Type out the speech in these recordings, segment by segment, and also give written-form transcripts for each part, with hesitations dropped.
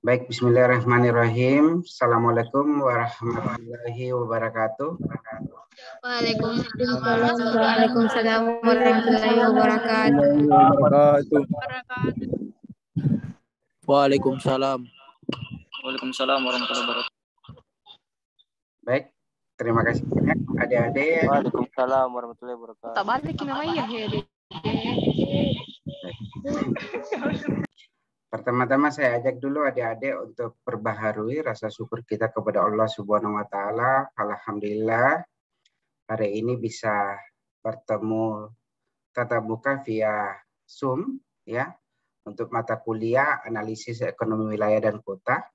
Baik, bismillahirrahmanirrahim. Assalamualaikum warahmatullahi wabarakatuh. Waalaikumsalam warahmatullahi wabarakatuh. Waalaikumsalam. Waalaikumsalam warahmatullahi wabarakatuh. Baik, terima kasih banyak adik-adik. Waalaikumsalam warahmatullahi wabarakatuh. Tak balik namanya ya. Pertama-tama saya ajak dulu adik-adik untuk perbaharui rasa syukur kita kepada Allah Subhanahu wa taala. Alhamdulillah hari ini bisa bertemu tatap muka via Zoom ya untuk mata kuliah analisis ekonomi wilayah dan kota.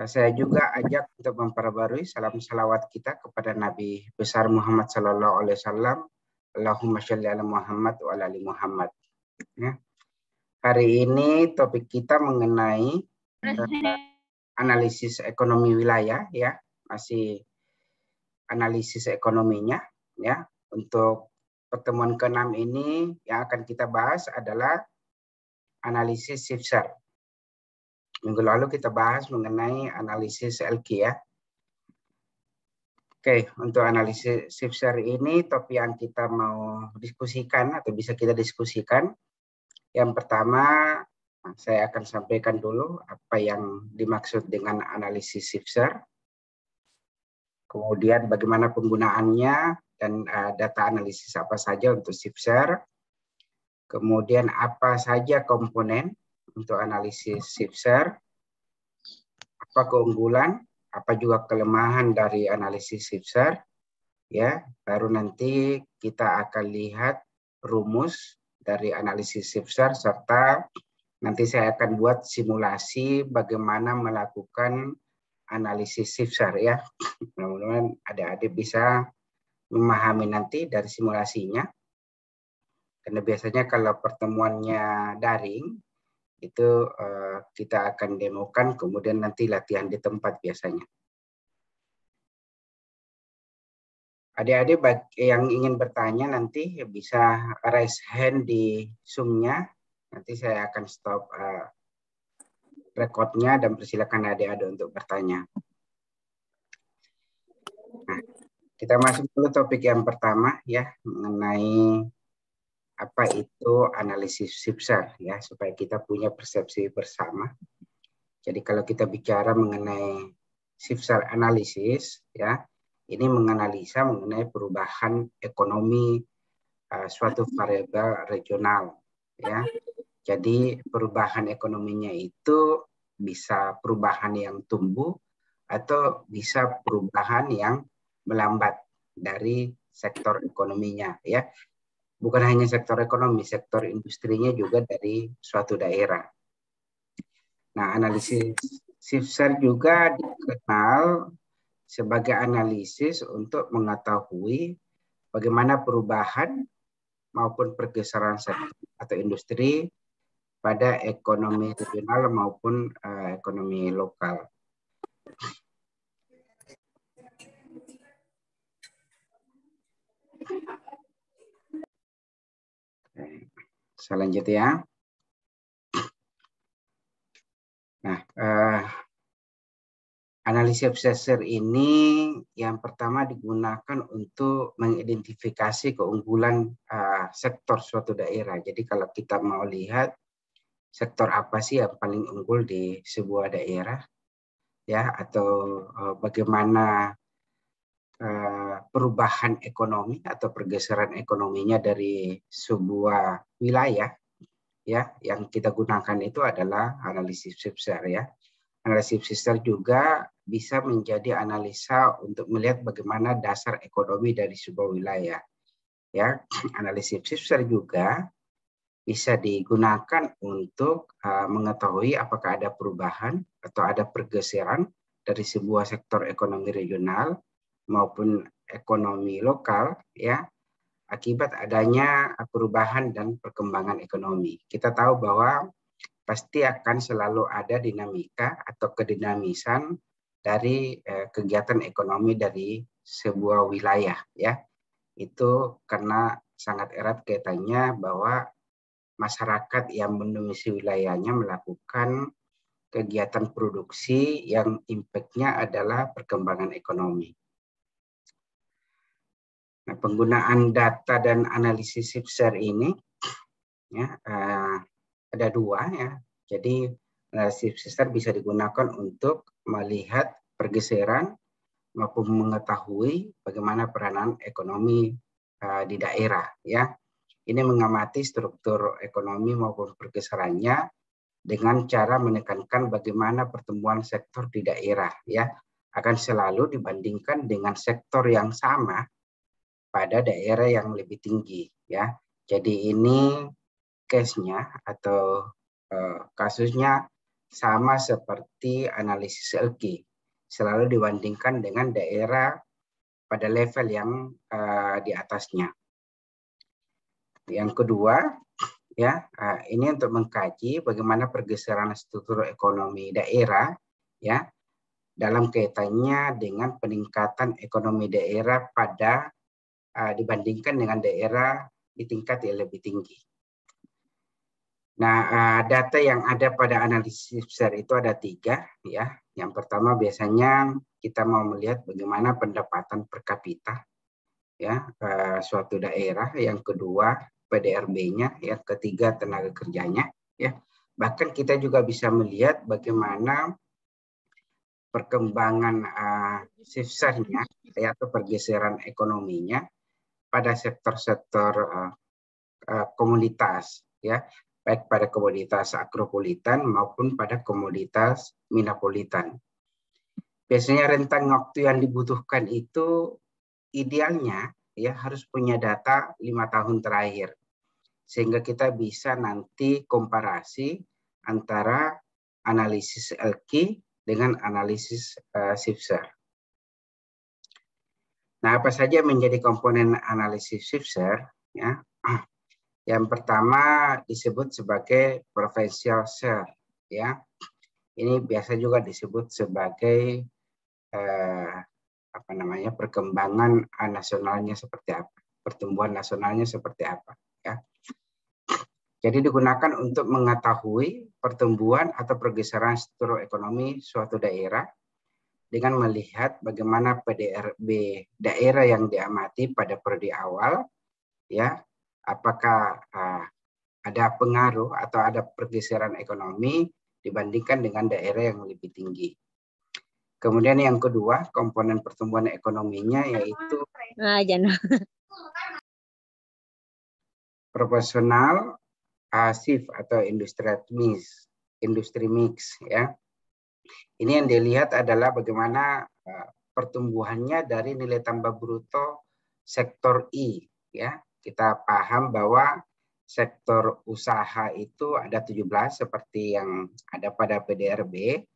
Saya juga ajak untuk memperbarui salam salawat kita kepada Nabi besar Muhammad sallallahu alaihi wasallam. Allahumma sholli ala Muhammad wa ala ali Muhammad. Ya. Hari ini topik kita mengenai analisis ekonomi wilayah ya, masih analisis ekonominya ya. Untuk pertemuan ke-6 ini yang akan kita bahas adalah analisis SIFSAR. Minggu lalu kita bahas mengenai analisis LQ ya. Oke, untuk analisis SIFSAR ini topik yang kita mau diskusikan atau bisa kita diskusikan. Yang pertama, saya akan sampaikan dulu apa yang dimaksud dengan analisis SIFSAR. Kemudian bagaimana penggunaannya dan data analisis apa saja untuk SIFSAR. Kemudian apa saja komponen untuk analisis SIFSAR. Apa keunggulan, apa juga kelemahan dari analisis SIFSAR. Ya, baru nanti kita akan lihat rumus dari analisis SIFSAR serta nanti saya akan buat simulasi bagaimana melakukan analisis SIFSAR ya. Mudah-mudahan adik-adik bisa memahami nanti dari simulasinya. Karena biasanya kalau pertemuannya daring itu kita akan demokan kemudian nanti latihan di tempat biasanya. Adik-adik yang ingin bertanya nanti bisa raise hand di Zoom-nya. Nanti saya akan stop recordnya dan persilakan adik-adik untuk bertanya. Nah, kita masuk dulu topik yang pertama ya mengenai apa itu analisis SIFSAR ya supaya kita punya persepsi bersama. Jadi kalau kita bicara mengenai SIFSAR analisis ya ini menganalisa mengenai perubahan ekonomi suatu variabel regional ya. Jadi perubahan ekonominya itu bisa perubahan yang tumbuh atau bisa perubahan yang melambat dari sektor ekonominya ya. Bukan hanya sektor ekonomi, sektor industrinya juga dari suatu daerah. Nah, analisis SIFSAR juga dikenal sebagai analisis untuk mengetahui bagaimana perubahan maupun pergeseran sektor atau industri pada ekonomi regional maupun ekonomi lokal. Selanjutnya ya. Nah, analisis SIFSAR ini yang pertama digunakan untuk mengidentifikasi keunggulan sektor suatu daerah. Jadi kalau kita mau lihat sektor apa sih yang paling unggul di sebuah daerah, ya, atau bagaimana perubahan ekonomi atau pergeseran ekonominya dari sebuah wilayah, ya, yang kita gunakan itu adalah analisis SIFSAR ya. Analisis SIFSAR juga bisa menjadi analisa untuk melihat bagaimana dasar ekonomi dari sebuah wilayah. Ya, analisis SIFSAR juga bisa digunakan untuk mengetahui apakah ada perubahan atau ada pergeseran dari sebuah sektor ekonomi regional maupun ekonomi lokal ya akibat adanya perubahan dan perkembangan ekonomi. Kita tahu bahwa pasti akan selalu ada dinamika atau kedinamisan dari kegiatan ekonomi dari sebuah wilayah ya. Itu karena sangat erat kaitannya bahwa masyarakat yang mendomisili wilayahnya melakukan kegiatan produksi yang impact-nya adalah perkembangan ekonomi. Nah, penggunaan data dan analisis SIPSER ini ya, ada dua ya. Jadi analisis SIPSER bisa digunakan untuk melihat pergeseran maupun mengetahui bagaimana peranan ekonomi di daerah ya. Ini mengamati struktur ekonomi maupun pergeserannya dengan cara menekankan bagaimana pertumbuhan sektor di daerah ya akan selalu dibandingkan dengan sektor yang sama pada daerah yang lebih tinggi ya. Jadi ini case-nya atau kasusnya sama seperti analisis LQ, selalu dibandingkan dengan daerah pada level yang di atasnya. Yang kedua ya, ini untuk mengkaji bagaimana pergeseran struktur ekonomi daerah ya dalam kaitannya dengan peningkatan ekonomi daerah pada dibandingkan dengan daerah di tingkat yang lebih tinggi. Nah, data yang ada pada analisis SIPSER itu ada 3 ya. Yang pertama biasanya kita mau melihat bagaimana pendapatan per kapita ya suatu daerah. Yang kedua PDRB-nya, yang ketiga tenaga kerjanya ya. Bahkan kita juga bisa melihat bagaimana perkembangan SIPSER-nya ya, atau pergeseran ekonominya pada sektor-sektor komoditas ya, baik pada komoditas agropolitan maupun pada komoditas minapolitan. Biasanya rentang waktu yang dibutuhkan itu idealnya ya harus punya data 5 tahun terakhir, sehingga kita bisa nanti komparasi antara analisis LQ dengan analisis SIPSER. Nah, apa saja menjadi komponen analisis SIPSER ya? Yang pertama disebut sebagai provincial share ya. Ini biasa juga disebut sebagai perkembangan nasionalnya seperti apa, pertumbuhan nasionalnya seperti apa ya. Jadi digunakan untuk mengetahui pertumbuhan atau pergeseran struktur ekonomi suatu daerah dengan melihat bagaimana PDRB daerah yang diamati pada periode awal ya, apakah ada pengaruh atau ada pergeseran ekonomi dibandingkan dengan daerah yang lebih tinggi. Kemudian yang kedua, komponen pertumbuhan ekonominya yaitu proporsional shift atau industri mix ya. Ini yang dilihat adalah bagaimana pertumbuhannya dari nilai tambah bruto sektor I ya. Kita paham bahwa sektor usaha itu ada 17 seperti yang ada pada PDRB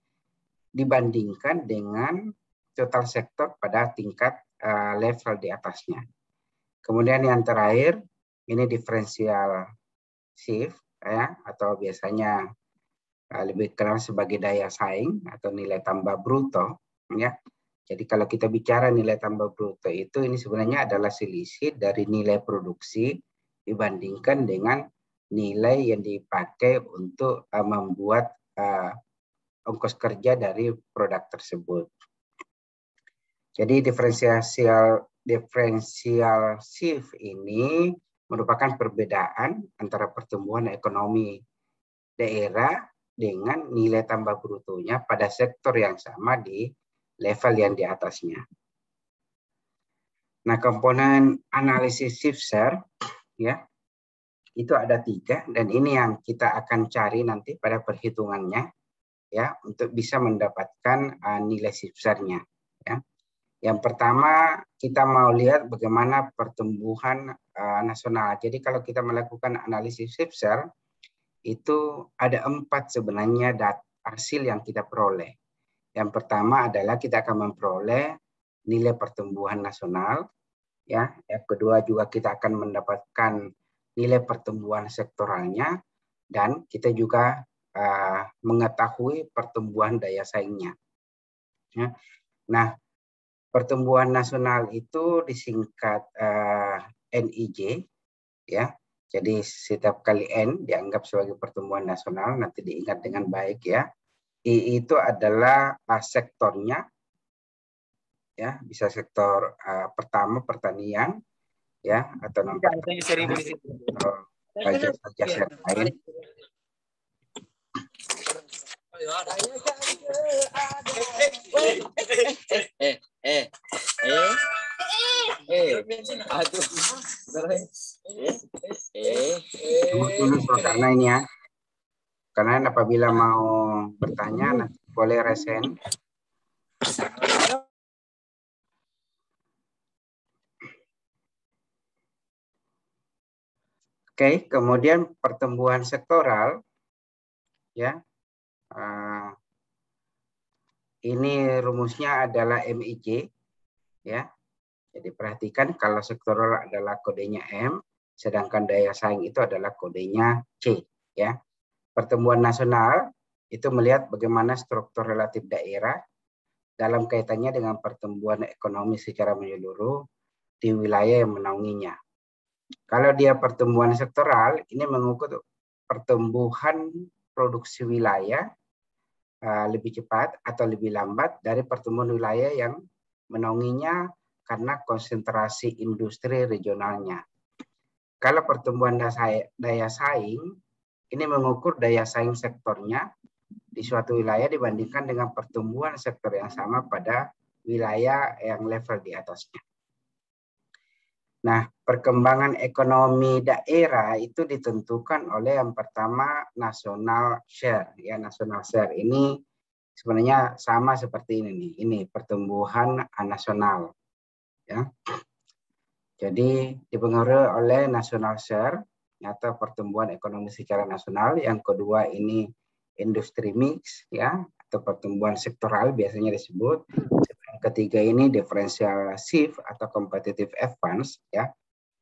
dibandingkan dengan total sektor pada tingkat level di atasnya. Kemudian yang terakhir ini diferensial shift ya, atau biasanya lebih kenal sebagai daya saing atau nilai tambah bruto ya. Jadi kalau kita bicara nilai tambah bruto itu ini sebenarnya adalah selisih dari nilai produksi dibandingkan dengan nilai yang dipakai untuk membuat ongkos kerja dari produk tersebut. Jadi diferensial shift ini merupakan perbedaan antara pertumbuhan ekonomi daerah dengan nilai tambah brutonya pada sektor yang sama di level yang di atasnya. Nah, komponen analisis SIPSER ya itu ada 3 dan ini yang kita akan cari nanti pada perhitungannya ya untuk bisa mendapatkan nilai SIPSER-nya ya. Yang pertama kita mau lihat bagaimana pertumbuhan nasional. Jadi kalau kita melakukan analisis SIPSER itu ada 4 sebenarnya hasil yang kita peroleh. Yang pertama adalah kita akan memperoleh nilai pertumbuhan nasional ya. Yang kedua juga kita akan mendapatkan nilai pertumbuhan sektoralnya dan kita juga mengetahui pertumbuhan daya saingnya. Ya. Nah, pertumbuhan nasional itu disingkat NIJ, ya. Jadi setiap kali N dianggap sebagai pertumbuhan nasional, nanti diingat dengan baik ya. I itu adalah sektornya, ya, bisa sektor pertama pertanian, ya, atau nampak jasa lain. Tunggu dulu karena ini ya. Karena apabila mau bertanya nanti boleh resen. Oke, kemudian pertumbuhan sektoral, ya. Ini rumusnya adalah MIC, ya. Jadi perhatikan kalau sektoral adalah kodenya M, sedangkan daya saing itu adalah kodenya C, ya. Pertumbuhan nasional itu melihat bagaimana struktur relatif daerah dalam kaitannya dengan pertumbuhan ekonomi secara menyeluruh di wilayah yang menaunginya. Kalau dia pertumbuhan sektoral, ini mengukur pertumbuhan produksi wilayah lebih cepat atau lebih lambat dari pertumbuhan wilayah yang menaunginya karena konsentrasi industri regionalnya. Kalau pertumbuhan daya saing, ini mengukur daya saing sektornya di suatu wilayah dibandingkan dengan pertumbuhan sektor yang sama pada wilayah yang level di atasnya. Nah, perkembangan ekonomi daerah itu ditentukan oleh yang pertama national share. Ya, national share ini sebenarnya sama seperti ini nih. Ini pertumbuhan nasional. Ya. Jadi dipengaruhi oleh national share atau pertumbuhan ekonomi secara nasional. Yang kedua ini industri mix, ya, atau pertumbuhan sektoral biasanya disebut. Yang ketiga ini differential shift atau competitive advance, ya.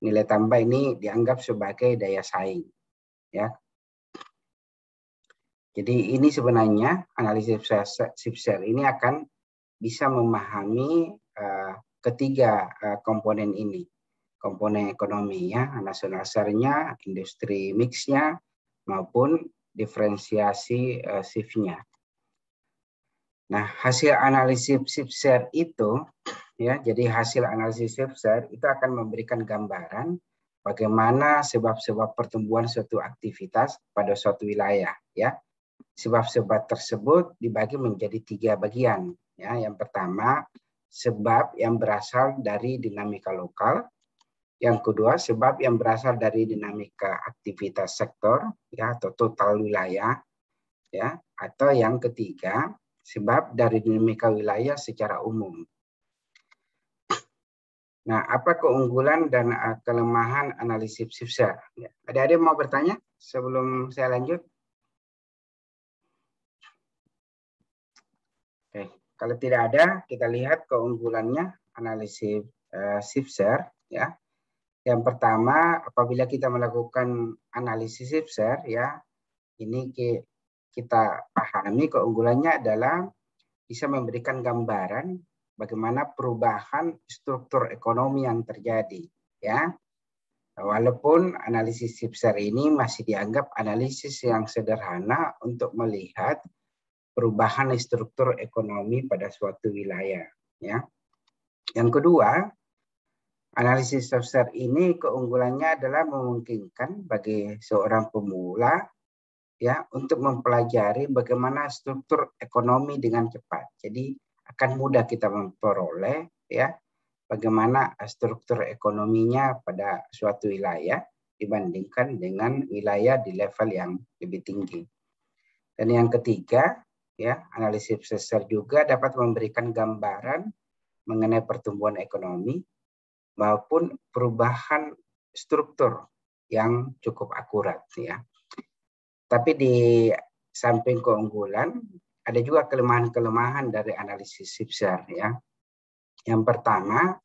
Nilai tambah ini dianggap sebagai daya saing, ya. Jadi ini sebenarnya analisis shift share ini akan bisa memahami ketiga komponen ini. Komponen ekonomi, ya, national share-nya, industri mix-nya, maupun diferensiasi shift-nya. Nah, hasil analisis shift share itu, ya, jadi hasil analisis shift share itu akan memberikan gambaran bagaimana sebab-sebab pertumbuhan suatu aktivitas pada suatu wilayah, ya. Sebab-sebab tersebut dibagi menjadi 3 bagian, ya. Yang pertama, sebab yang berasal dari dinamika lokal. Yang kedua, sebab yang berasal dari dinamika aktivitas sektor, ya, atau total wilayah, ya. Atau yang ketiga, sebab dari dinamika wilayah secara umum. Nah, apa keunggulan dan kelemahan analisis shift share? Ada mau bertanya sebelum saya lanjut? Oke, kalau tidak ada, kita lihat keunggulannya analisis shift share, ya. Yang pertama, apabila kita melakukan analisis shift share, ya, ini kita pahami keunggulannya adalah bisa memberikan gambaran bagaimana perubahan struktur ekonomi yang terjadi, ya. Walaupun analisis shift share ini masih dianggap analisis yang sederhana untuk melihat perubahan struktur ekonomi pada suatu wilayah, ya. Yang kedua, analisis shift share ini keunggulannya adalah memungkinkan bagi seorang pemula, ya, untuk mempelajari bagaimana struktur ekonomi dengan cepat. Jadi akan mudah kita memperoleh, ya, bagaimana struktur ekonominya pada suatu wilayah dibandingkan dengan wilayah di level yang lebih tinggi. Dan yang ketiga, ya, analisis shift share juga dapat memberikan gambaran mengenai pertumbuhan ekonomi maupun perubahan struktur yang cukup akurat, ya. Tapi di samping keunggulan ada juga kelemahan-kelemahan dari analisis shift share, ya. Yang pertama,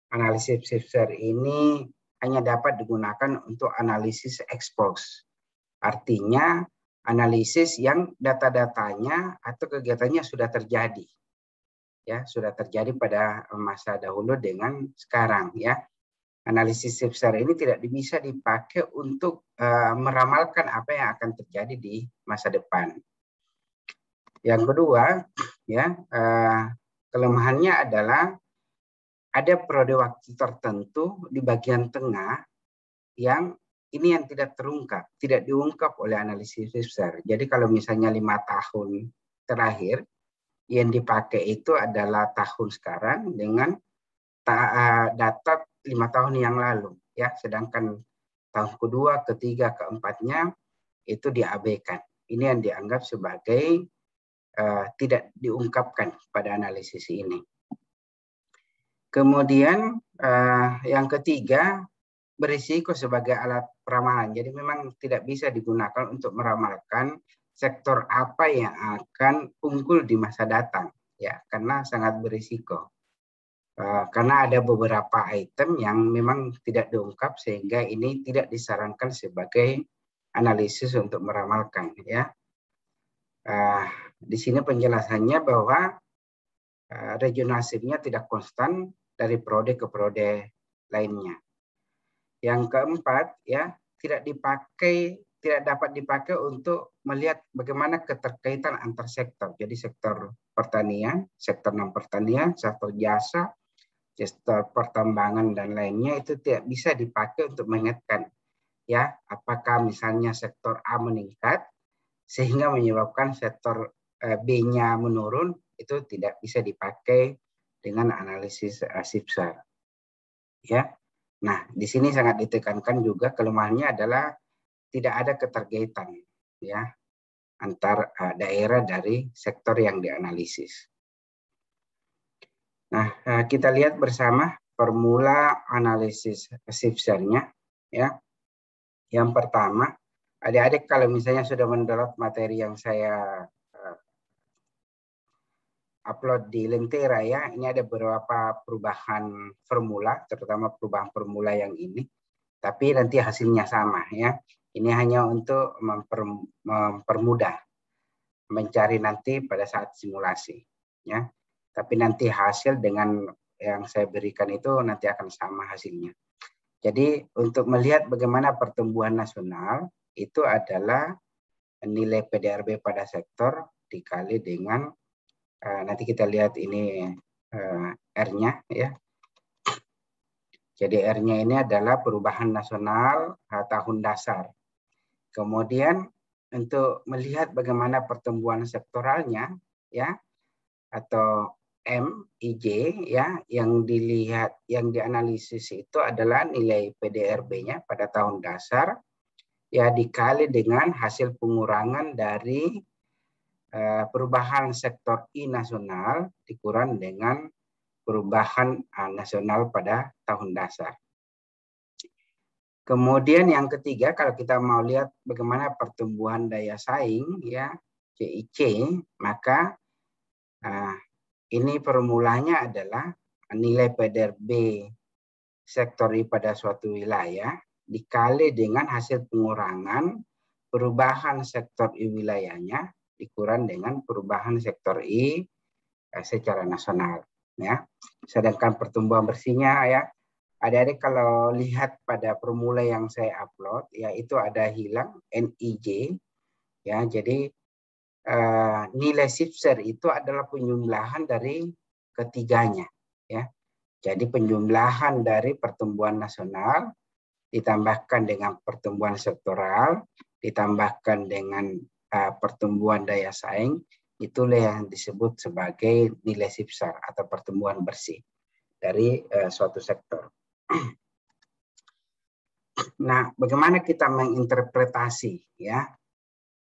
analisis shift share ini hanya dapat digunakan untuk analisis ex post. Artinya analisis yang data-datanya atau kegiatannya sudah terjadi. Ya, sudah terjadi pada masa dahulu dengan sekarang, ya. Analisis shift share ini tidak bisa dipakai untuk meramalkan apa yang akan terjadi di masa depan. Yang kedua, ya kelemahannya adalah ada periode waktu tertentu di bagian tengah yang ini yang tidak terungkap, tidak diungkap oleh analisis besar. Jadi kalau misalnya 5 tahun terakhir yang dipakai itu adalah tahun sekarang dengan data 5 tahun yang lalu, ya. Sedangkan tahun kedua, ketiga, keempatnya itu diabaikan. Ini yang dianggap sebagai tidak diungkapkan pada analisis ini. Kemudian yang ketiga, berisiko sebagai alat peramalan. Jadi memang tidak bisa digunakan untuk meramalkan sektor apa yang akan unggul di masa datang, ya, karena sangat berisiko. Karena ada beberapa item yang memang tidak diungkap sehingga ini tidak disarankan sebagai analisis untuk meramalkan, ya. Di sini penjelasannya bahwa regional shift-nya tidak konstan dari periode ke periode lainnya. Yang keempat, ya, tidak dapat dipakai untuk melihat bagaimana keterkaitan antar sektor. Jadi sektor pertanian, sektor non pertanian, sektor jasa, sektor pertambangan dan lainnya itu tidak bisa dipakai untuk mengingatkan, ya, apakah misalnya sektor A meningkat sehingga menyebabkan sektor B-nya menurun, itu tidak bisa dipakai dengan analisis SIPSAR, ya. Nah, di sini sangat ditekankan juga kelemahannya adalah tidak ada keterkaitan, ya, antar daerah dari sektor yang dianalisis. Nah, kita lihat bersama formula analisis SIPSAR-nya, ya. Yang pertama, adik-adik kalau misalnya sudah mendownload materi yang saya upload di Lentera, ya, ini ada beberapa perubahan formula, terutama perubahan formula yang ini, tapi nanti hasilnya sama, ya. Ini hanya untuk mempermudah mencari nanti pada saat simulasi, ya. Tapi nanti hasil dengan yang saya berikan itu nanti akan sama hasilnya. Jadi untuk melihat bagaimana pertumbuhan nasional itu adalah nilai PDRB pada sektor dikali dengan nanti kita lihat ini R-nya, ya. Jadi R-nya ini adalah perubahan nasional tahun dasar. Kemudian untuk melihat bagaimana pertumbuhan sektoralnya, ya, atau MIJ, ya, yang dilihat, yang dianalisis itu adalah nilai PDRB-nya pada tahun dasar, ya, dikali dengan hasil pengurangan dari perubahan sektor I nasional dikurang dengan perubahan nasional pada tahun dasar. Kemudian yang ketiga, kalau kita mau lihat bagaimana pertumbuhan daya saing, ya, CIC, maka ini formulanya adalah nilai PDRB sektor I pada suatu wilayah dikali dengan hasil pengurangan perubahan sektor I wilayahnya dikurang dengan perubahan sektor I secara nasional, ya. Sedangkan pertumbuhan bersihnya, ya, adik-adik kalau lihat pada formula yang saya upload, ya, itu ada hilang NIJ, ya. Jadi nilai SIPSAR itu adalah penjumlahan dari ketiganya, ya. Jadi penjumlahan dari pertumbuhan nasional ditambahkan dengan pertumbuhan sektoral, ditambahkan dengan pertumbuhan daya saing, itulah yang disebut sebagai nilai SIPSAR atau pertumbuhan bersih dari suatu sektor. Nah, bagaimana kita menginterpretasi, ya,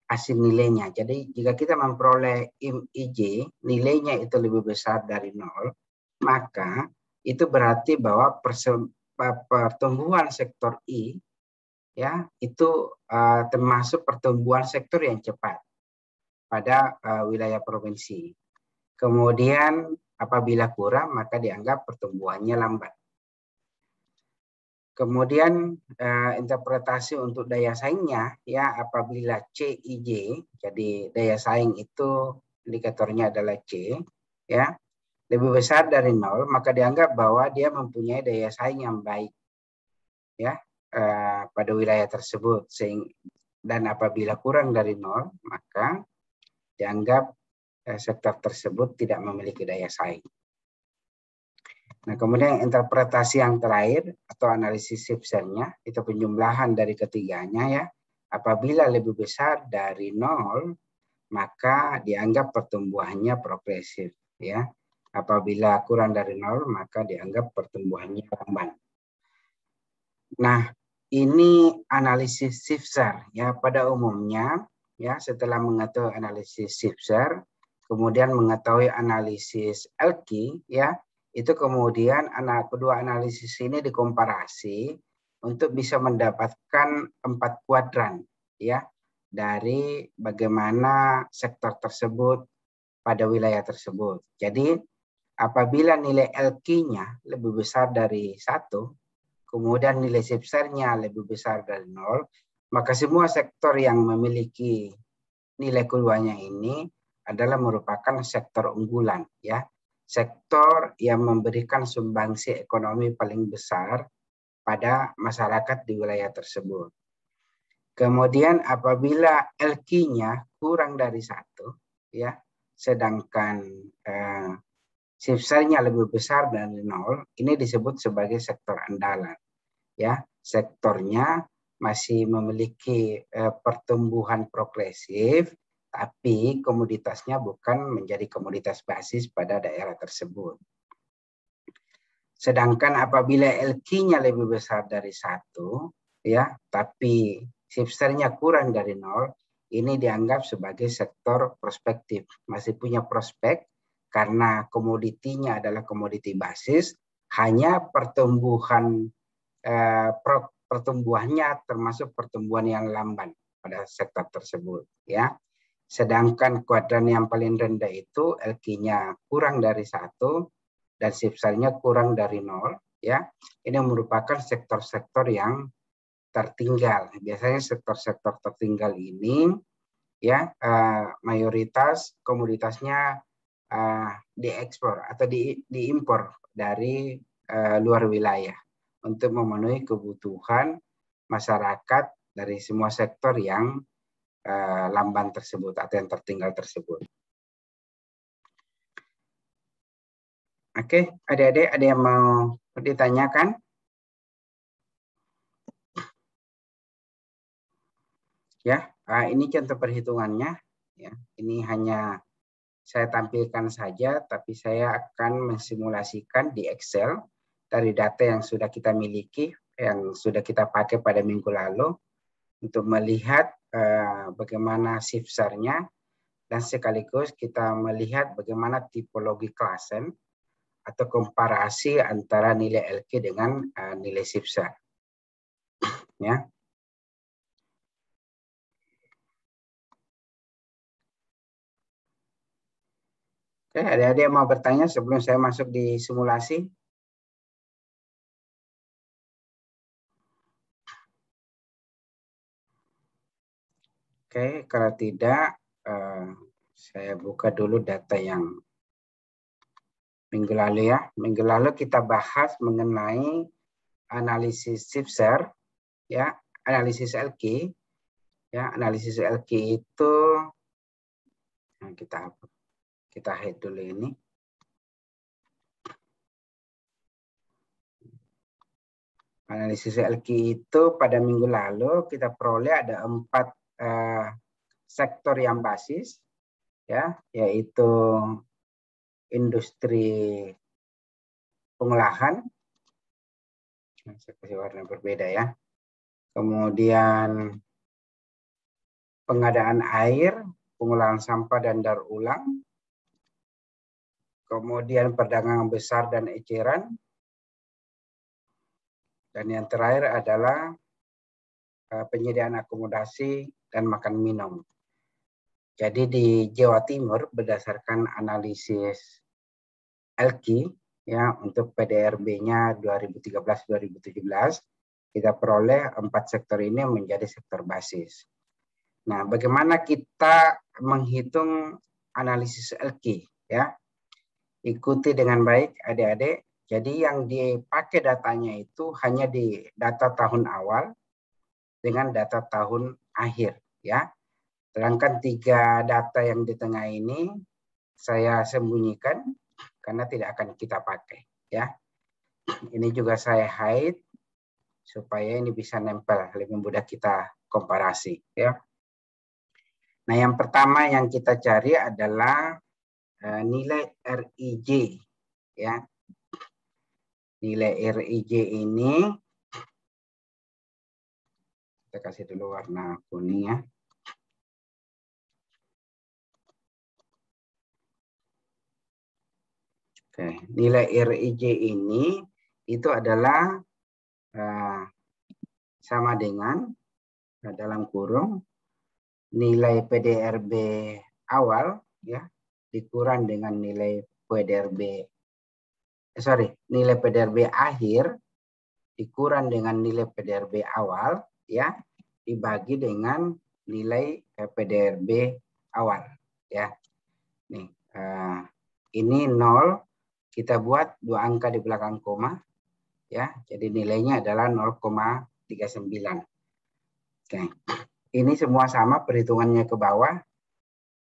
hasil nilainya? Jadi jika kita memperoleh IJ, nilainya itu lebih besar dari 0, maka itu berarti bahwa pertumbuhan sektor I, ya, itu termasuk pertumbuhan sektor yang cepat pada wilayah provinsi. Kemudian apabila kurang maka dianggap pertumbuhannya lambat. Kemudian interpretasi untuk daya saingnya, ya, apabila CIJ, jadi daya saing itu indikatornya adalah C, ya, lebih besar dari 0, maka dianggap bahwa dia mempunyai daya saing yang baik, ya, pada wilayah tersebut. Dan apabila kurang dari 0, maka dianggap sektor tersebut tidak memiliki daya saing. Nah, kemudian interpretasi yang terakhir atau analisis Shifter-nya itu penjumlahan dari ketiganya ya. Apabila lebih besar dari 0, maka dianggap pertumbuhannya progresif ya. Apabila kurang dari 0, maka dianggap pertumbuhannya lamban. Nah, ini analisis Shifter ya. Pada umumnya ya, setelah mengetahui analisis Shifter, kemudian mengetahui analisis Elki ya, itu kemudian kedua analisis ini dikomparasi untuk bisa mendapatkan 4 kuadran ya dari bagaimana sektor tersebut pada wilayah tersebut. Jadi apabila nilai LQ-nya lebih besar dari 1, kemudian nilai Shifter-nya lebih besar dari 0, maka semua sektor yang memiliki nilai keduanya ini adalah merupakan sektor unggulan ya. Sektor yang memberikan sumbangsi ekonomi paling besar pada masyarakat di wilayah tersebut. Kemudian apabila LQ-nya kurang dari 1 ya, sedangkan Shifter-nya lebih besar dari 0, ini disebut sebagai sektor andalan. Ya, sektornya masih memiliki pertumbuhan progresif, tapi komoditasnya bukan menjadi komoditas basis pada daerah tersebut. Sedangkan apabila LQ-nya lebih besar dari 1, ya, tapi Shifter-nya kurang dari 0, ini dianggap sebagai sektor prospektif, masih punya prospek karena komoditinya adalah komoditi basis, hanya pertumbuhannya termasuk pertumbuhan yang lamban pada sektor tersebut ya. Sedangkan kuadran yang paling rendah itu LQ-nya kurang dari 1 dan Shifter-nya kurang dari 0 ya. Ini merupakan sektor-sektor yang tertinggal. Biasanya sektor-sektor tertinggal ini ya mayoritas komoditasnya diekspor atau diimpor dari luar wilayah untuk memenuhi kebutuhan masyarakat dari semua sektor yang lamban tersebut atau yang tertinggal tersebut. Oke, adik-adik ada yang mau ditanyakan? Ya, ini contoh perhitungannya. Ya, ini hanya saya tampilkan saja, tapi saya akan mensimulasikan di Excel dari data yang sudah kita miliki, yang sudah kita pakai pada minggu lalu, untuk melihat bagaimana Shifter-nya, dan sekaligus kita melihat bagaimana tipologi klasen atau komparasi antara nilai LQ dengan nilai Shifter. Ya. Oke, ada yang mau bertanya sebelum saya masuk di simulasi? Oke, kalau tidak, saya buka dulu data yang minggu lalu ya. Minggu lalu kita bahas mengenai analisis Shifter, ya, analisis LQ. Ya, analisis LQ itu, nah kita hide dulu ini. Analisis LQ itu pada minggu lalu kita peroleh ada 4 sektor yang basis, ya, yaitu industri pengolahan, saya kasih warna berbeda ya, kemudian pengadaan air, pengolahan sampah dan daur ulang, kemudian perdagangan besar dan eceran, dan yang terakhir adalah penyediaan akomodasi dan makan minum. Jadi di Jawa Timur berdasarkan analisis LQ ya untuk PDRB-nya 2013-2017 kita peroleh 4 sektor ini menjadi sektor basis. Nah, bagaimana kita menghitung analisis LQ ya? Ikuti dengan baik adik-adik. Jadi yang dipakai datanya itu hanya di data tahun awal dengan data tahun akhir ya. Sedangkan 3 data yang di tengah ini saya sembunyikan karena tidak akan kita pakai, ya. Ini juga saya hide supaya ini bisa nempel, lebih mudah kita komparasi, ya. Nah, yang pertama yang kita cari adalah nilai RIJ, ya. Nilai RIJ ini kita kasih dulu warna kuning, ya. Oke, nilai RIJ ini itu adalah sama dengan dalam kurung nilai PDRB awal, ya, dikurang dengan nilai nilai PDRB akhir dikurang dengan nilai PDRB awal, ya, dibagi dengan nilai PDRB awal, ya. Nih, ini 0, kita buat 2 angka di belakang koma, ya. Jadi nilainya adalah 0,39. Oke. Ini semua sama perhitungannya ke bawah.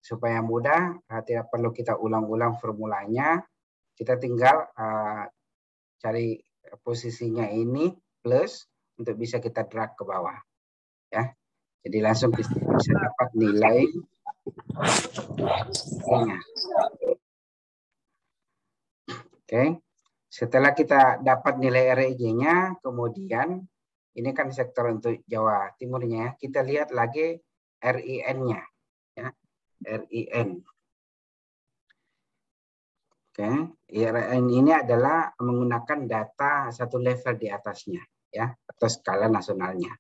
Supaya mudah, tidak perlu kita ulang-ulang formulanya. Kita tinggal cari posisinya ini plus untuk bisa kita drag ke bawah, ya. Jadi langsung bisa dapat nilai. Oke. Setelah kita dapat nilai RIJ-nya, kemudian ini kan sektor untuk Jawa Timurnya, kita lihat lagi RIN-nya, ya. RIN. Oke, RIN ini adalah menggunakan data satu level di atasnya, ya, atau skala nasionalnya.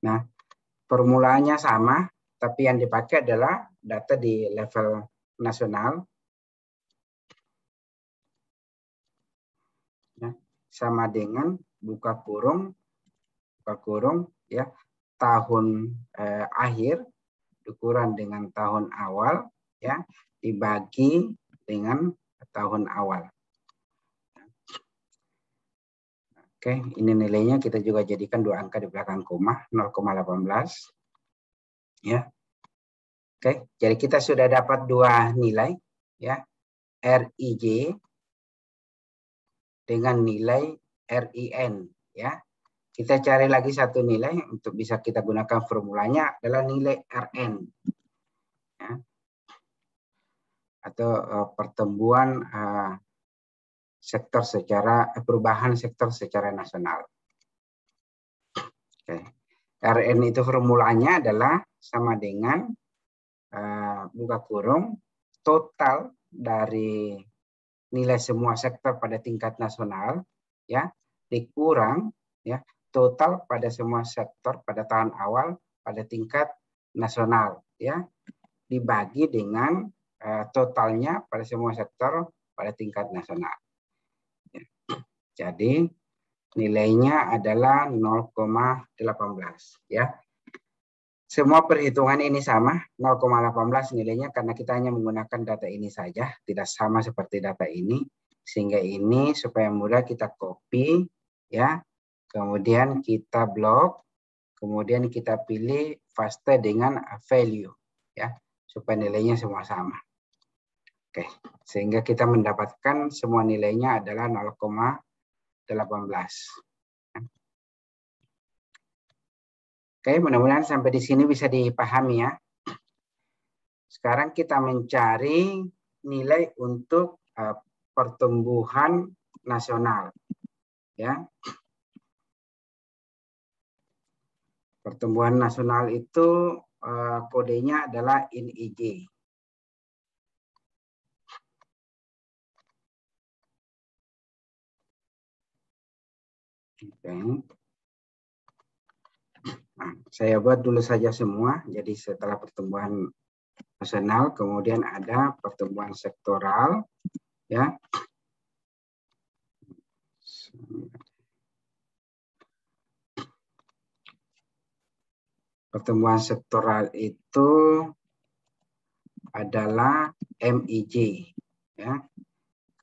Nah, formulanya sama, tapi yang dipakai adalah data di level nasional. Ya, sama dengan buka kurung, ya, tahun akhir dikurang dengan tahun awal, ya, dibagi dengan tahun awal. Oke, ini nilainya kita juga jadikan 2 angka di belakang koma, 0,18. Ya. Oke, jadi kita sudah dapat 2 nilai, ya. RIJ dengan nilai RIN, ya. Kita cari lagi satu nilai untuk bisa kita gunakan formulanya adalah nilai RN. Ya. Atau pertumbuhan perubahan sektor secara nasional. Oke. RN itu formulanya adalah sama dengan buka kurung total dari nilai semua sektor pada tingkat nasional, ya, dikurang, ya, total pada semua sektor pada tahun awal pada tingkat nasional, ya, dibagi dengan totalnya pada semua sektor pada tingkat nasional. Jadi nilainya adalah 0,18, ya. Semua perhitungan ini sama, 0,18 nilainya karena kita hanya menggunakan data ini saja, tidak sama seperti data ini. Sehingga ini supaya mudah kita copy, ya. Kemudian kita blok, kemudian kita pilih paste dengan value, ya, supaya nilainya semua sama. Oke, sehingga kita mendapatkan semua nilainya adalah 0,18. Oke, mudah-mudahan sampai di sini bisa dipahami, ya. Sekarang kita mencari nilai untuk pertumbuhan nasional, ya. Pertumbuhan nasional itu kodenya adalah INIJ. Oke. Nah, saya buat dulu saja semua. Jadi setelah pertumbuhan nasional, kemudian ada pertumbuhan sektoral, ya. Pertumbuhan sektoral itu adalah MIJ, ya.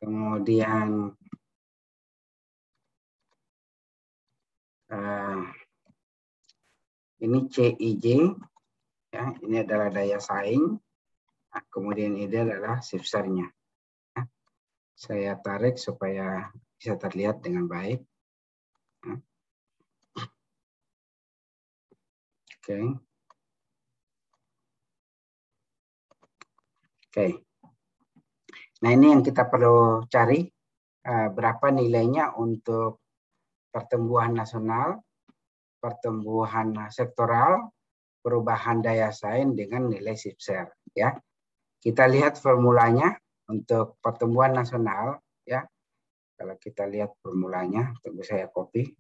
Kemudian ini CIJ, ya, ini adalah daya saing, Nah, kemudian ini adalah shifternya. Ya. Saya tarik supaya bisa terlihat dengan baik. Ya. Oke. Oke. Nah, ini yang kita perlu cari, berapa nilainya untuk pertumbuhan nasional, pertumbuhan sektoral, perubahan daya saing dengan nilai shifter. Ya, kita lihat formulanya untuk pertumbuhan nasional. Ya, kalau kita lihat formulanya, tunggu saya copy.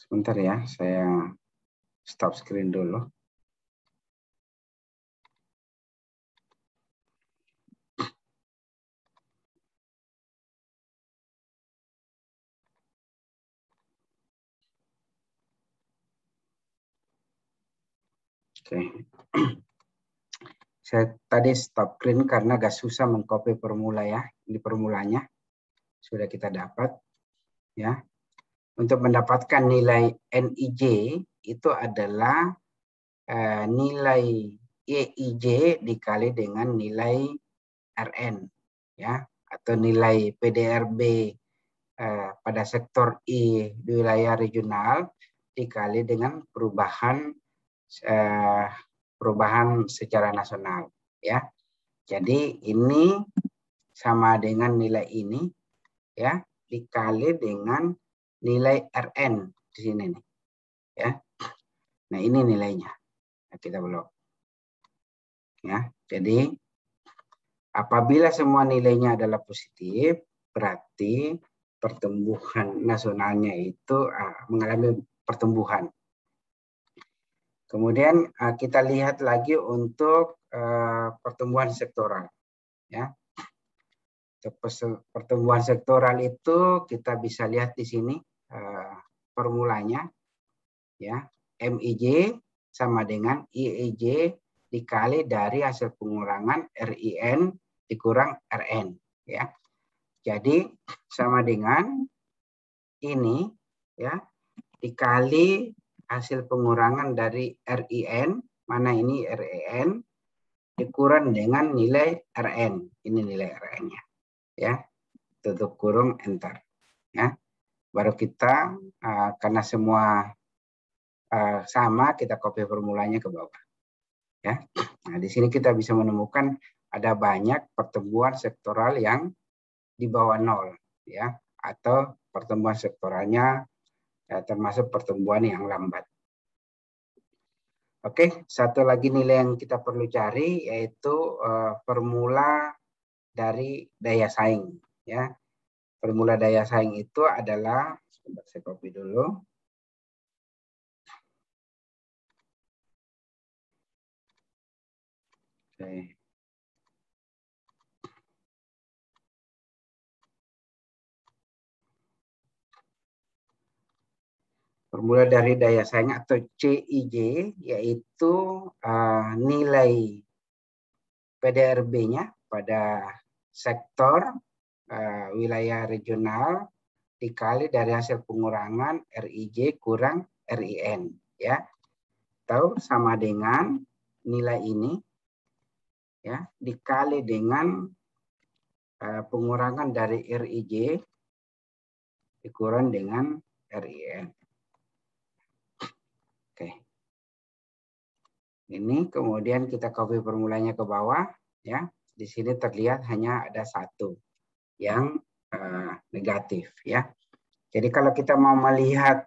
Sebentar ya, saya stop screen dulu. Oke. Saya tadi stop screen karena agak susah mengcopy formula ya. Di formulanya sudah kita dapat ya. Untuk mendapatkan nilai NIJ itu adalah nilai EIJ dikali dengan nilai RN ya, atau nilai PDRB pada sektor I di wilayah regional dikali dengan perubahan secara nasional ya. Jadi ini sama dengan nilai ini ya dikali dengan nilai RN di sini nih ya. Nah, ini nilainya. Nah, kita belok. Ya. Jadi apabila semua nilainya adalah positif, berarti pertumbuhan nasionalnya itu mengalami pertumbuhan. Kemudian kita lihat lagi untuk pertumbuhan sektoral. Ya. Pertumbuhan sektoral itu kita bisa lihat di sini formulanya. Ya, MIJ sama dengan IIJ dikali dari hasil pengurangan RIN dikurang RN. Ya. Jadi sama dengan ini ya dikali hasil pengurangan dari RIN, mana ini RIN, dikurang dengan nilai RN. Ini nilai RN-nya. Ya, tutup kurung, enter. Ya, baru kita karena semua sama, kita copy formulanya ke bawah. Ya, nah di sini kita bisa menemukan ada banyak pertumbuhan sektoral yang di bawah 0, ya, atau pertumbuhan sektoralnya termasuk pertumbuhan yang lambat. Oke, satu lagi nilai yang kita perlu cari yaitu formula dari daya saing. Ya, formula daya saing itu adalah, sebentar saya copy dulu. Oke. Formula dari daya saing atau CIJ yaitu nilai PDRB-nya pada sektor wilayah regional dikali dari hasil pengurangan RIJ kurang RIN ya. Atau sama dengan nilai ini ya dikali dengan pengurangan dari RIJ dikurang dengan RIN. Oke. Ini kemudian kita copy formulanya ke bawah ya. Di sini terlihat hanya ada satu yang negatif ya. Jadi kalau kita mau melihat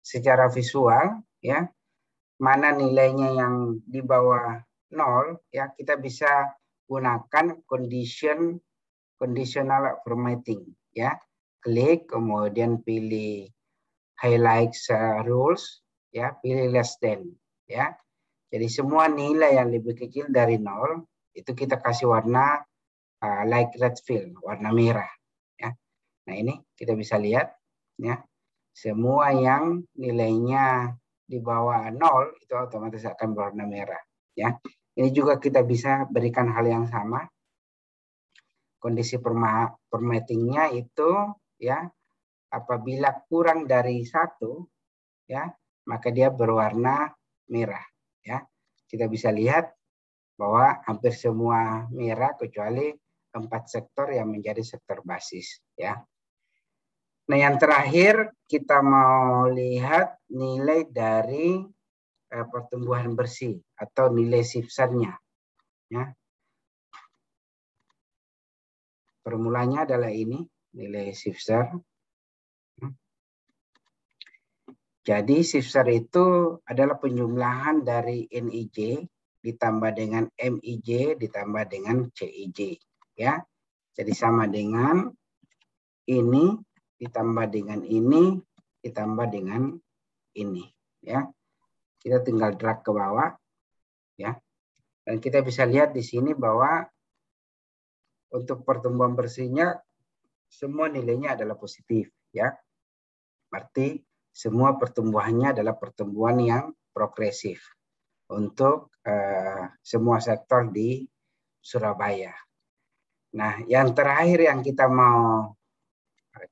secara visual ya, mana nilainya yang di bawah 0 ya, kita bisa gunakan conditional formatting ya. Klik kemudian pilih highlight rules ya, pilih less than ya. Jadi semua nilai yang lebih kecil dari 0 itu kita kasih warna light red fill, warna merah. Ya. Nah ini kita bisa lihat, ya, semua yang nilainya di bawah 0 itu otomatis akan berwarna merah. Ya, ini juga kita bisa berikan hal yang sama. Kondisi permittingnya itu, ya, apabila kurang dari 1, ya, maka dia berwarna merah. Ya, kita bisa lihat bahwa hampir semua merah kecuali 4 sektor yang menjadi sektor basis. Ya. Nah, yang terakhir kita mau lihat nilai dari pertumbuhan bersih atau nilai SIFSAR-nya. Ya. Formulanya adalah ini, nilai SIFSAR. Jadi SIFSAR itu adalah penjumlahan dari NIJ ditambah dengan MIJ ditambah dengan CIJ. Ya. Jadi sama dengan ini ditambah dengan ini ditambah dengan ini. Ya. Kita tinggal drag ke bawah, ya, dan kita bisa lihat di sini bahwa untuk pertumbuhan bersihnya semua nilainya adalah positif, ya. Berarti semua pertumbuhannya adalah pertumbuhan yang progresif untuk semua sektor di Surabaya. Nah, yang terakhir yang kita mau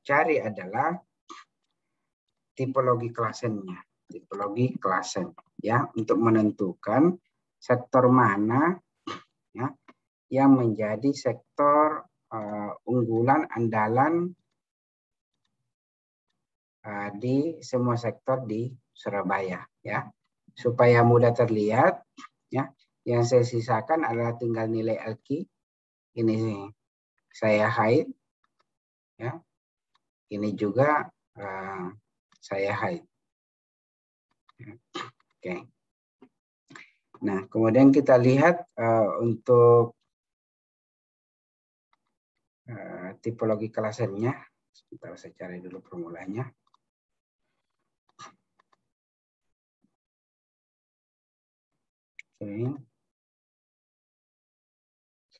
cari adalah tipologi klasennya. Tipologi klasen, ya, untuk menentukan sektor mana, ya, yang menjadi sektor unggulan andalan di semua sektor di Surabaya, ya, supaya mudah terlihat, ya. Yang saya sisakan adalah tinggal nilai LQ. Ini saya hide, ya. Ini juga saya hide. Oke. Nah, kemudian kita lihat untuk tipologi klasennya. Sebentar saya cari dulu formulanya. Oke.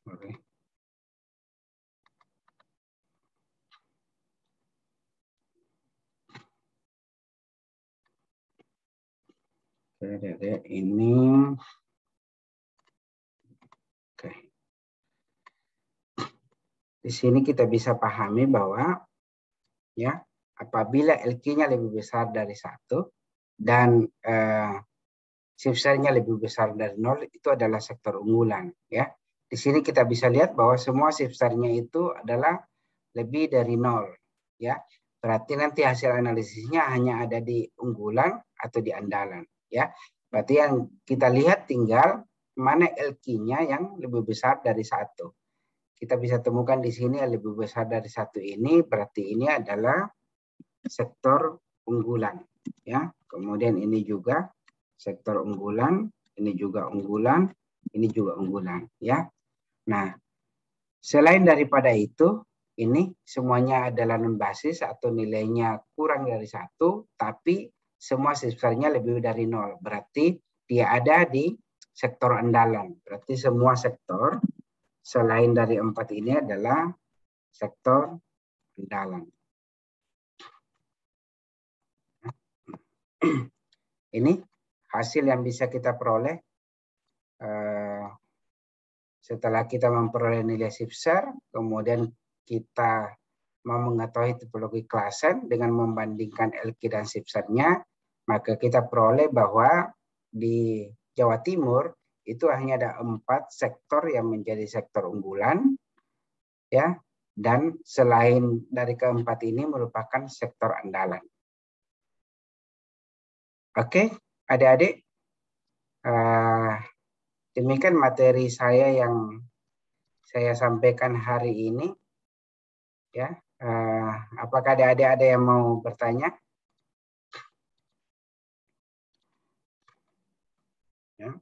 Sorry. Oke, ini. Oke. Di sini kita bisa pahami bahwa, ya, apabila LQ-nya lebih besar dari 1 dan SIFSAR-nya lebih besar dari 0, itu adalah sektor unggulan. Ya. Di sini kita bisa lihat bahwa semua SIFSAR-nya itu adalah lebih dari 0. Ya. Berarti nanti hasil analisisnya hanya ada di unggulan atau di andalan. Ya. Berarti yang kita lihat tinggal mana LQ-nya yang lebih besar dari 1. Kita bisa temukan di sini yang lebih besar dari 1 ini, berarti ini adalah sektor unggulan. Ya. Kemudian ini juga sektor unggulan, ini juga unggulan, ini juga unggulan, ya. Nah, selain daripada itu, ini semuanya adalah non basis atau nilainya kurang dari 1, tapi semua SIFSAR-nya lebih dari 0. Berarti dia ada di sektor andalan. Berarti semua sektor selain dari 4 ini adalah sektor andalan. Ini hasil yang bisa kita peroleh setelah kita memperoleh nilai SIFSAR, kemudian kita mau mengetahui tipologi klasen dengan membandingkan LQ dan SIFSAR-nya, maka kita peroleh bahwa di Jawa Timur itu hanya ada 4 sektor yang menjadi sektor unggulan, ya, dan selain dari keempat ini merupakan sektor andalan. Oke, adik-adik, demikian materi saya yang saya sampaikan hari ini. Ya, apakah adik-adik ada yang mau bertanya? Ya.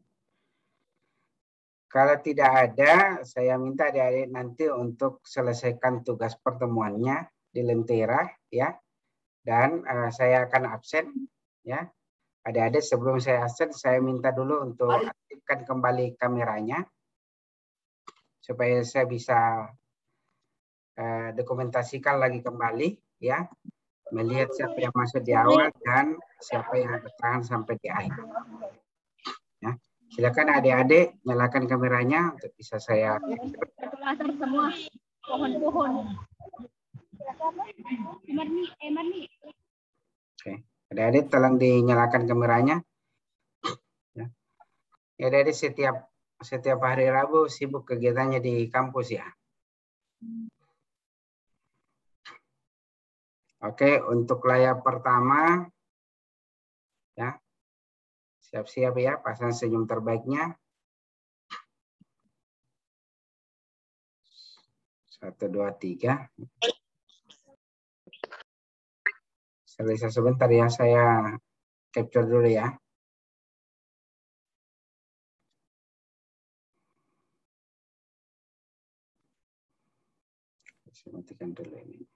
Kalau tidak ada, saya minta adik-adik nanti untuk selesaikan tugas pertemuannya di Lentera, ya. Dan saya akan absen, ya. Adik-adik sebelum saya absen, saya minta dulu untuk aktifkan kembali kameranya supaya saya bisa dokumentasikan lagi kembali, ya, melihat siapa yang masuk di awal dan siapa yang bertahan sampai di akhir. Ya. Silakan adik-adik nyalakan kameranya untuk bisa saya. Semua pohon-pohon. Oke, adik-adik tolong dinyalakan kameranya. Ya, adik-adik setiap hari Rabu sibuk kegiatannya di kampus ya. Oke, untuk layar pertama, ya, siap-siap ya, pasang senyum terbaiknya. 1, 2, 3. Selesai sebentar ya, saya capture dulu ya. Saya matikan dulu ini.